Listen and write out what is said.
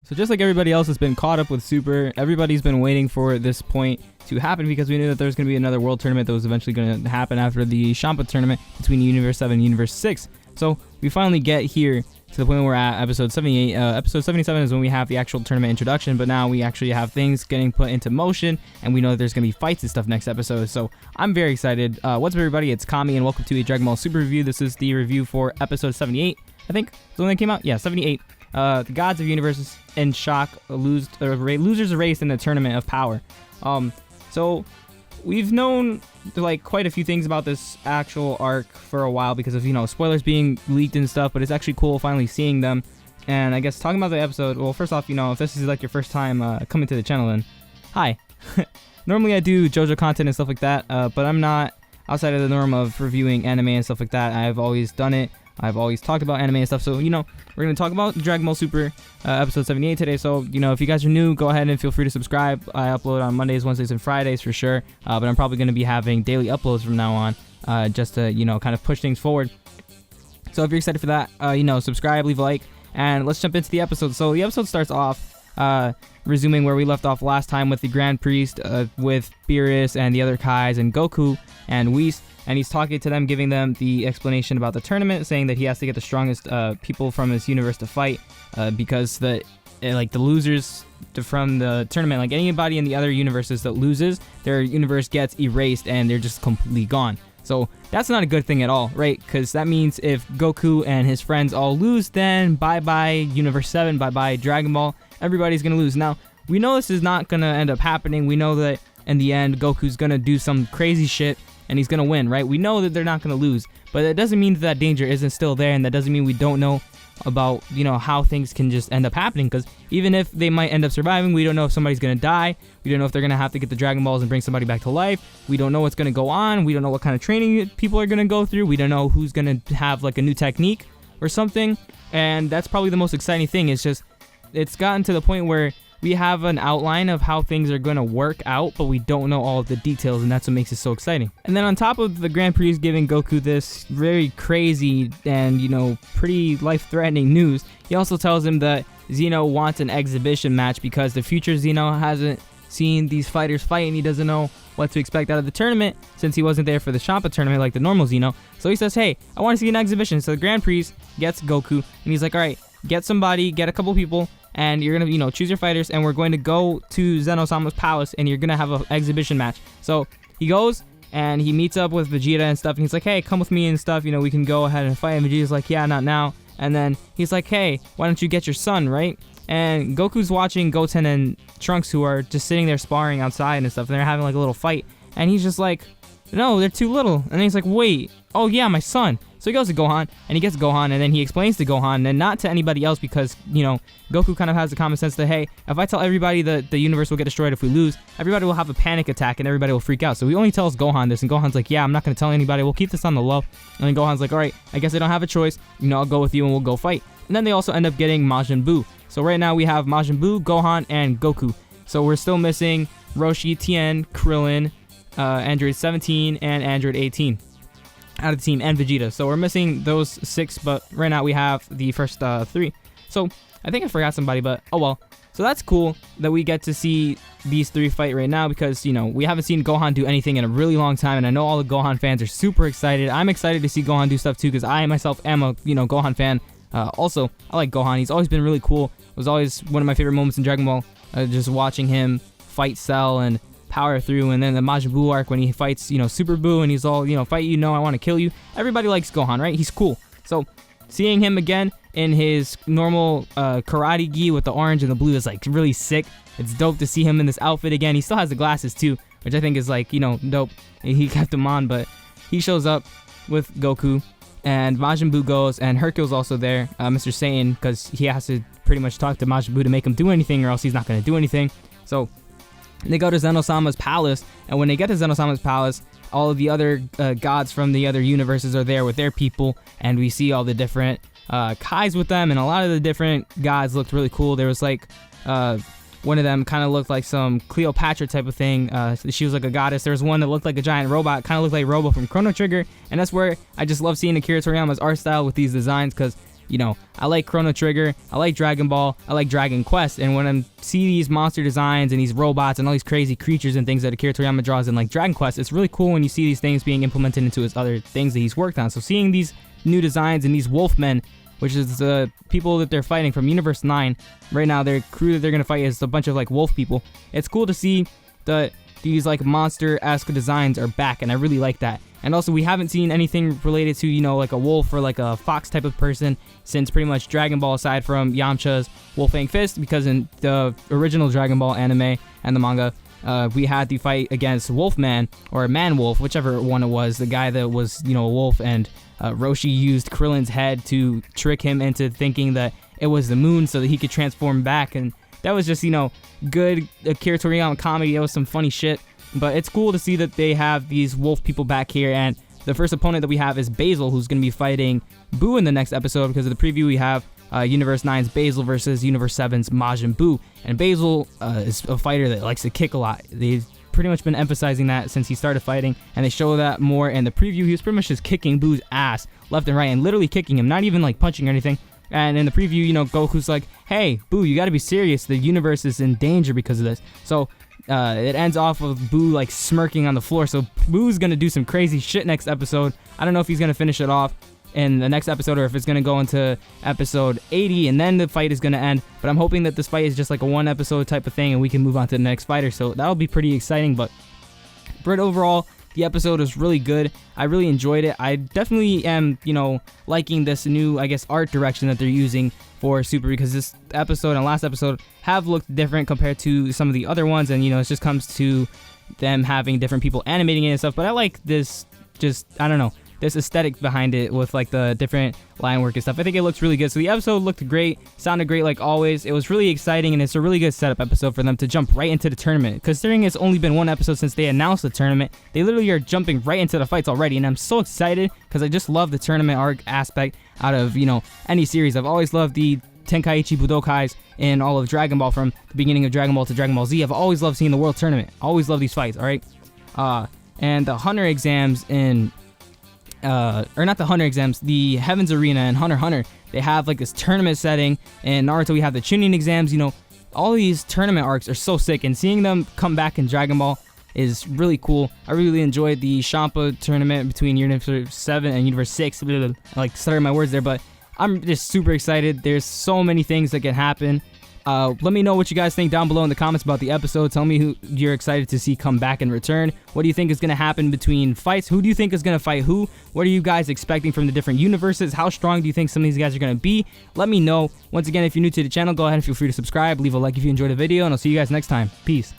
So just like everybody else has been caught up with Super, everybody's been waiting for this point to happen because we knew that there was going to be another world tournament that was eventually going to happen after the Champa tournament between Universe 7 and Universe 6. So we finally get here to the point where we're at episode 78. Episode 77 is when we have the actual tournament introduction, but now we actually have things getting put into motion, and we know that there's going to be fights and stuff next episode. So I'm very excited. What's up, everybody? It's Kami, and welcome to a Dragon Ball Super review. This is the review for episode 78, I think. The one that came out? Yeah, 78. The Gods of Universes in shock, losers erased in the Tournament of Power. So we've known like quite a few things about this actual arc for a while because of, you know, spoilers being leaked and stuff, but it's actually cool finally seeing them. And I guess talking about the episode, well, first off, you know, if this is like your first time coming to the channel, then hi. Normally I do JoJo content and stuff like that, but I'm not outside of the norm of reviewing anime and stuff like that. I've always done it. I've always talked about anime and stuff, so, you know, we're going to talk about Dragon Ball Super episode 78 today. So, you know, if you guys are new, go ahead and feel free to subscribe. I upload on Mondays, Wednesdays, and Fridays for sure, but I'm probably going to be having daily uploads from now on, just to, you know, kind of push things forward. So if you're excited for that, you know, subscribe, leave a like, and let's jump into the episode. So the episode starts off resuming where we left off last time with the Grand Priest, with Beerus and the other Kais and Goku and Whis, and he's talking to them, giving them the explanation about the tournament, saying that he has to get the strongest people from his universe to fight, because the losers from the tournament, like anybody in the other universes that loses, their universe gets erased and they're just completely gone. So that's not a good thing at all, right? Because that means if Goku and his friends all lose, then bye-bye Universe 7, bye-bye Dragon Ball. Everybody's going to lose. Now, we know this is not going to end up happening. We know that in the end, Goku's going to do some crazy shit and he's going to win, right? We know that they're not going to lose, but it doesn't mean that danger isn't still there, and that doesn't mean we don't know about, you know, how things can just end up happening, because even if they might end up surviving, we don't know if somebody's going to die. We don't know if they're going to have to get the Dragon Balls and bring somebody back to life. We don't know what's going to go on. We don't know what kind of training people are going to go through. We don't know who's going to have like a new technique or something, and that's probably the most exciting thing. It's just, it's gotten to the point where we have an outline of how things are going to work out, but we don't know all of the details, and that's what makes it so exciting. And then on top of the Grand Prix giving Goku this very crazy and, you know, pretty life-threatening news, he also tells him that Xeno wants an exhibition match because the future Xeno hasn't seen these fighters fight, and he doesn't know what to expect out of the tournament since he wasn't there for the Champa tournament like the normal Xeno. So he says, hey, I want to see an exhibition. So the Grand Prix gets Goku, and he's like, all right, get somebody, get a couple people, and you're gonna, you know, choose your fighters, and we're going to go to Zeno-sama's palace, and you're gonna have an exhibition match. So he goes and he meets up with Vegeta and stuff, and he's like, hey, come with me and stuff, you know, we can go ahead and fight. And Vegeta's like, yeah, not now. And then he's like, hey, why don't you get your son, right? And Goku's watching Goten and Trunks, who are just sitting there sparring outside and stuff, and they're having like a little fight, and he's just like, no, they're too little. And then he's like, wait, oh yeah, my son. So he goes to Gohan, and he gets Gohan, and then he explains to Gohan, and not to anybody else, because, you know, Goku kind of has the common sense that, hey, if I tell everybody that the universe will get destroyed if we lose, everybody will have a panic attack, and everybody will freak out. So he only tells Gohan this, and Gohan's like, yeah, I'm not going to tell anybody. We'll keep this on the low. And then Gohan's like, all right, I guess I don't have a choice. You know, I'll go with you, and we'll go fight. And then they also end up getting Majin Buu. So right now we have Majin Buu, Gohan, and Goku. So we're still missing Roshi, Tien, Krillin, Android 17, and Android 18. Out of the team, and Vegeta. So we're missing those 6, but right now we have the first 3. So I think I forgot somebody, but oh well. So that's cool that we get to see these 3 fight right now, because, you know, we haven't seen Gohan do anything in a really long time, and I know all the Gohan fans are super excited. I'm excited to see Gohan do stuff too, because I myself am a, you know, Gohan fan. Also, I like Gohan. He's always been really cool. It was always one of my favorite moments in Dragon Ball, just watching him fight Cell and power through. And then the Majin Buu arc when he fights, you know, Super Buu, and he's all, you know, fight you, no, I want to kill you. Everybody likes Gohan, right? He's cool. So seeing him again in his normal karate gi with the orange and the blue is like really sick. It's dope to see him in this outfit again. He still has the glasses too, which I think is like, you know, dope. He kept them on, but he shows up with Goku, and Majin Buu goes, and Hercule's also there, Mr. Satan, because he has to pretty much talk to Majin Buu to make him do anything, or else he's not going to do anything. So they go to Zeno-sama's palace, and when they get to Zeno-sama's palace, all of the other gods from the other universes are there with their people, and we see all the different Kais with them, and a lot of the different gods looked really cool. There was like one of them kind of looked like some Cleopatra type of thing. She was like a goddess. There was one that looked like a giant robot, kind of looked like Robo from Chrono Trigger, and that's where I just love seeing Akira Toriyama's art style with these designs, because I like Chrono Trigger, I like Dragon Ball, I like Dragon Quest, and when I see these monster designs and these robots and all these crazy creatures and things that Akira Toriyama draws in like Dragon Quest, it's really cool when you see these things being implemented into his other things that he's worked on. So seeing these new designs and these Wolfmen, which is the people that they're fighting from Universe 9, right now their crew that they're going to fight is a bunch of like wolf people. It's cool to see that these like monster-esque designs are back, and I really like that. And also, we haven't seen anything related to, like a wolf or like a fox type of person since pretty much Dragon Ball, aside from Yamcha's Wolf-Fang Fist, because in the original Dragon Ball anime and the manga, we had the fight against Wolfman, or Man-Wolf, whichever one it was, the guy that was, a wolf, and Roshi used Krillin's head to trick him into thinking that it was the moon so that he could transform back, and that was just, good Akira Toriyama comedy. That was some funny shit. But it's cool to see that they have these wolf people back here, and the first opponent that we have is Basil, who's going to be fighting Boo in the next episode, because of the preview we have Universe 9's Basil versus Universe 7's Majin Buu. And Basil is a fighter that likes to kick a lot. They've pretty much been emphasizing that since he started fighting, and they show that more in the preview. He was pretty much just kicking Boo's ass left and right, and literally kicking him, not even like punching or anything. And in the preview, Goku's like, hey, Boo, you gotta be serious. The universe is in danger because of this. So it ends off with Boo like smirking on the floor. So Boo's gonna do some crazy shit next episode. I don't know if he's gonna finish it off in the next episode or if it's gonna go into episode 80 and then the fight is gonna end. But I'm hoping that this fight is just like a one episode type of thing and we can move on to the next fighter. So that'll be pretty exciting. But overall, the episode was really good. I really enjoyed it. I definitely am, liking this new, art direction that they're using for Super, because this episode and last episode have looked different compared to some of the other ones, and, it just comes to them having different people animating it and stuff. But I like this, I don't know, this aesthetic behind it with like the different line work and stuff. I think it looks really good. So the episode looked great, sounded great like always. It was really exciting, and it's a really good setup episode for them to jump right into the tournament. Considering it's only been one episode since they announced the tournament, they literally are jumping right into the fights already, and I'm so excited because I just love the tournament arc aspect out of, any series. I've always loved the Tenkaichi Budokais in all of Dragon Ball, from the beginning of Dragon Ball to Dragon Ball Z. I've always loved seeing the World Tournament. Always love these fights, alright? And the Hunter exams in or not the Hunter exams, the Heaven's Arena and Hunter x Hunter, they have like this tournament setting. And Naruto, we have the Chunin exams. All these tournament arcs are so sick, and seeing them come back in Dragon Ball is really cool. I really enjoyed the Champa tournament between Universe 7 and Universe 6. I like stuttering my words there, but I'm just super excited. There's so many things that can happen. Let me know what you guys think down below in the comments about the episode. Tell me who you're excited to see come back and return. What do you think is going to happen between fights? Who do you think is going to fight who? What are you guys expecting from the different universes? How strong do you think some of these guys are going to be? Let me know. Once again, if you're new to the channel, go ahead and feel free to subscribe. Leave a like if you enjoyed the video, and I'll see you guys next time. Peace.